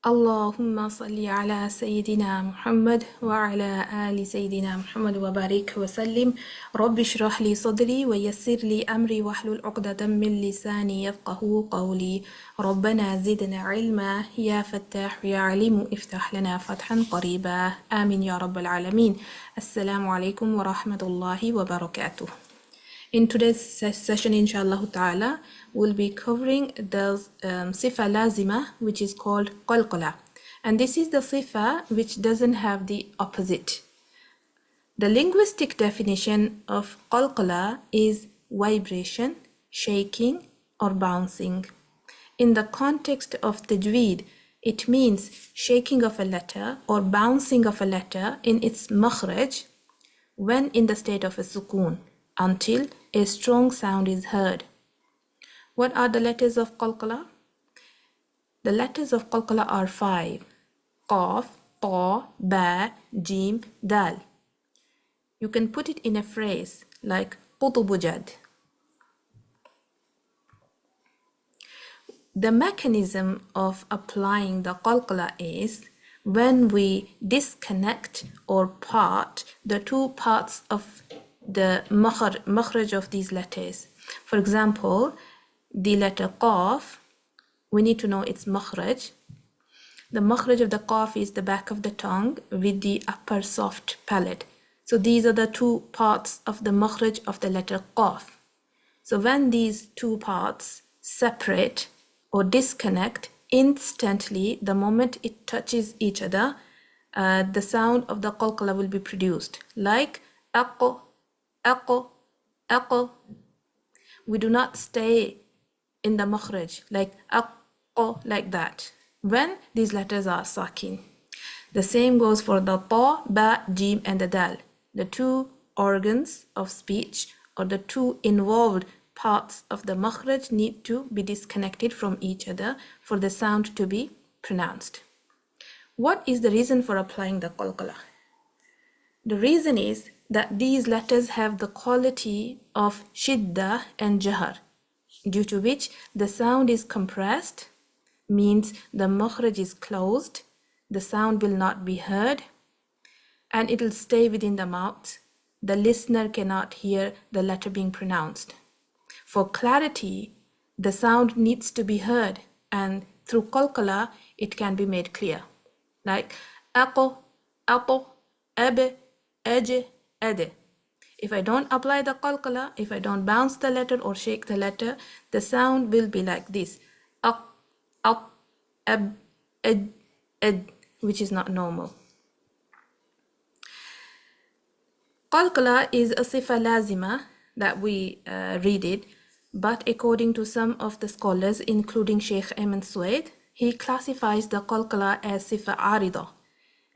اللهم صل على سيدنا محمد وعلى آل سيدنا محمد وبارك وسلم. رب اشرح لي صدري ويسر لي أمري واحلل عقدة من لساني يفقه قولي. ربنا زدنا علما يا فتاح يا عليم افتح لنا فتحا قريبا آمين يا رب العالمين. السلام عليكم ورحمة الله وبركاته. In today's session, inshallah ta'ala, we'll be covering the sifa lazima, which is called qalqalah. And this is the sifa which doesn't have the opposite. The linguistic definition of qalqalah is vibration, shaking, or bouncing. In the context of tajweed, it means shaking of a letter or bouncing of a letter in its makhraj when in the state of a sukoon, until a strong sound is heard. What are the letters of qalqalah? The letters of qalqalah are 5. Qaf, Ta, Ba, Jim, Dal. You can put it in a phrase like Qutubujad. The mechanism of applying the qalqalah is when we disconnect or part the two parts of the makhraj of these letters. For example, the letter qaf, we need to know its makhraj. The makhraj of the qaf is the back of the tongue with the upper soft palate. So these are the two parts of the makhraj of the letter qaf. So when these two parts separate or disconnect, instantly, the moment it touches each other, the sound of the qalqalah will be produced, like aqo, aqo, aqo. We do not stay in the makhraj like aqo, like that, when these letters are sakin. The same goes for the ta, ba, jim, and the dal. The two organs of speech or the two involved parts of the makhraj need to be disconnected from each other for the sound to be pronounced. What is the reason for applying the qalqalah? The reason is that these letters have the quality of shidda and jahar, due to which the sound is compressed, means the makhraj is closed, the sound will not be heard, and it will stay within the mouth. The listener cannot hear the letter being pronounced. For clarity, the sound needs to be heard, and through qalqalah, it can be made clear. Like aqo, apo, abe, aje, ade. If I don't apply the qalqalah, if I don't bounce the letter or shake the letter, the sound will be like this. Aq, aq, ab, ed, ed, which is not normal. Qalqalah is a sifa lazima that we read it, but according to some of the scholars, including Sheikh Ayman Suwaid, he classifies the qalqalah as sifa arida.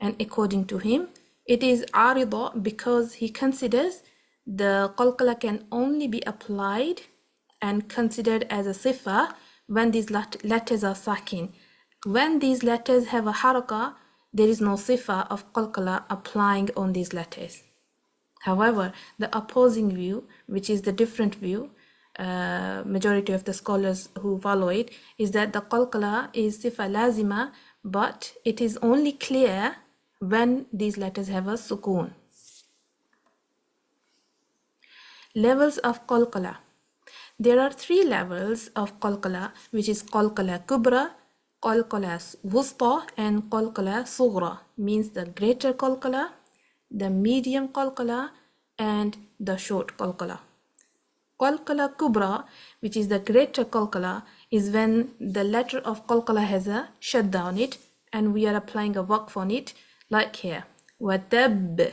And according to him, it is arida because he considers the qalqalah can only be applied and considered as a sifa when these letters are sakin. When these letters have a haraka, there is no sifa of qalqalah applying on these letters. However, the opposing view, which is the different view, majority of the scholars who follow it, is that the qalqalah is sifa lazima, but it is only clear when these letters have a sukoon. Levels of qalqalah. There are 3 levels of qalqalah, which is qalqalah kubra, qalqalah wusta, and qalqalah sughra, means the greater qalqalah, the medium qalqalah, and the short qalqalah. Qalqalah kubra, which is the greater qalqalah, is when the letter of qalqalah has a shadda on it and we are applying a waqf on it, like here. Watab,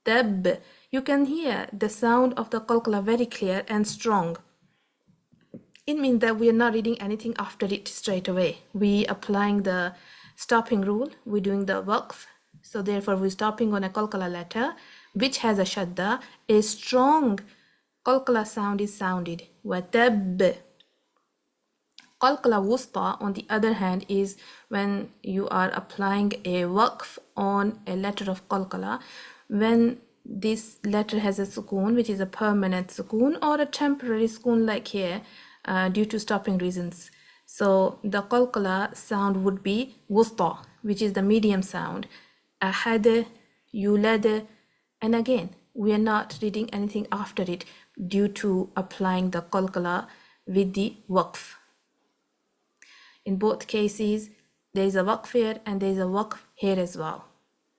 tab. You can hear the sound of the qalqalah very clear and strong. It means that we are not reading anything after it straight away. We applying the stopping rule, we're doing the waqf. So therefore we're stopping on a qalqalah letter which has a shadda. A strong qalqalah sound is sounded. Watab. Qalqalah wusta, on the other hand, is when you are applying a waqf on a letter of qalqalah, when this letter has a sukoon, which is a permanent sukoon, or a temporary sukoon like here, due to stopping reasons. So the qalqala sound would be wusta, which is the medium sound. Ahad, yulad, and again, we are not reading anything after it due to applying the qalqala with the waqf. In both cases, there is a waqf here and there is a waqf here as well.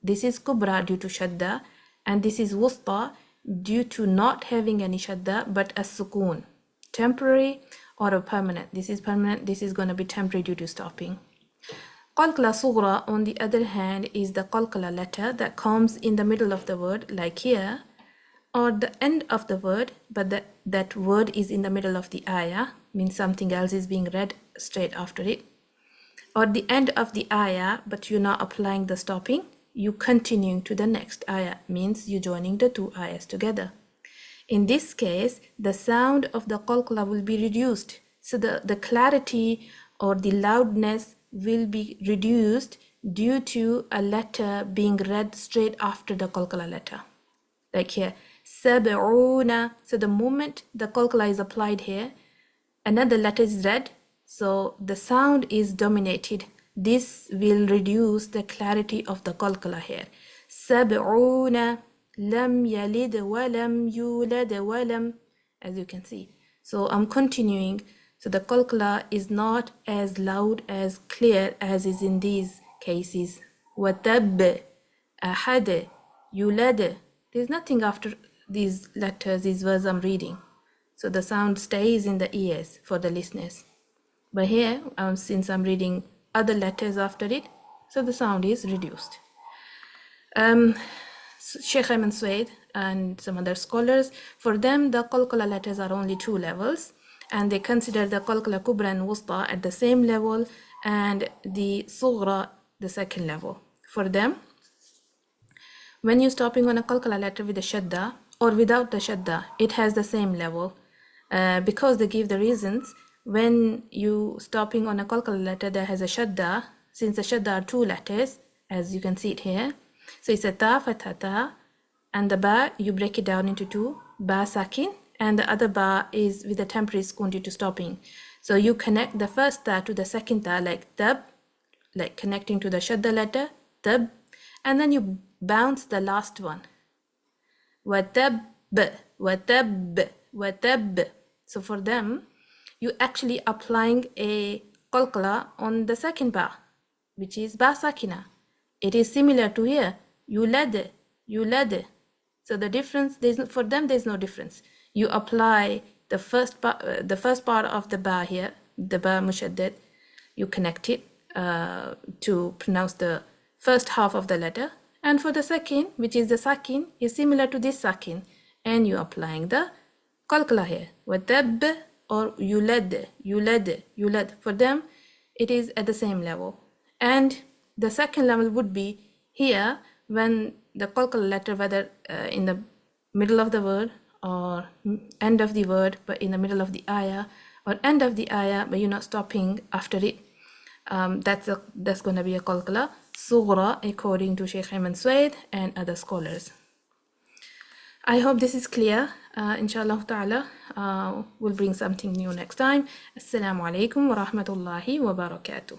This is kubra due to shadda, and this is wusta due to not having any shadda but a sukoon, temporary or a permanent. This is permanent, this is going to be temporary due to stopping. Qalqala sughra, on the other hand, is the qalqala letter that comes in the middle of the word, like here, or the end of the word, but that word is in the middle of the ayah, means something else is being read straight after it. Or the end of the ayah, but you're not applying the stopping, you continuing to the next ayah, means you joining the two ayahs together. In this case, the sound of the qalqala will be reduced. So the clarity or the loudness will be reduced due to a letter being read straight after the qalqala letter. Like here, sab'una. So the moment the qalqala is applied here, another letter is read, so the sound is dominated. This will reduce the clarity of the qalqala here. Sab'una, lam yalid wa lam yulad wa lam, as you can see. So I'm continuing. So the qalqala is not as loud, as clear as is in these cases. Watab, ahad, yulad. There's nothing after these letters, these words I'm reading. So the sound stays in the ears for the listeners. But here, since I'm reading other letters after it, so the sound is reduced. Sheikh Ayman Suwaid and some other scholars, for them the qalqala letters are only two levels, and they consider the qalqala kubra and wusta at the same level and the sughra the second level. For them, when you're stopping on a qalqala letter with a shadda or without the shadda, it has the same level, because they give the reasons. When you stopping on a qalqala letter that has a shadda, since the shadda are two letters, as you can see it here, so it's a ta, fatha, ta, and the ba, you break it down into two, ba sakin, and the other ba is with a temporary sukoon due to stopping. So you connect the first ta to the second ta, like tab, like connecting to the shadda letter, tab, and then you bounce the last one. Watab, watab, watab. So for them, you actually applying a qalqala on the second ba, which is ba sakina. It is similar to here, yulad, yulad. So the difference, for them there's no difference. You apply the first part of the ba here, the ba mushaddad, you connect it to pronounce the first half of the letter, and for the second, which is the sakin, is similar to this sakin, and you applying the qalqala here, watab or yulad, yulad, yulad. For them, it is at the same level. And the second level would be here when the qalqala letter, whether in the middle of the word or end of the word, but in the middle of the ayah, or end of the ayah, but you're not stopping after it. That's going to be a qalqala sughra, according to Sheikh Ayman Suwaid and other scholars. I hope this is clear. Inshallah ta'ala, we'll bring something new next time. Assalamu alaikum wa rahmatullahi wa barakatuh.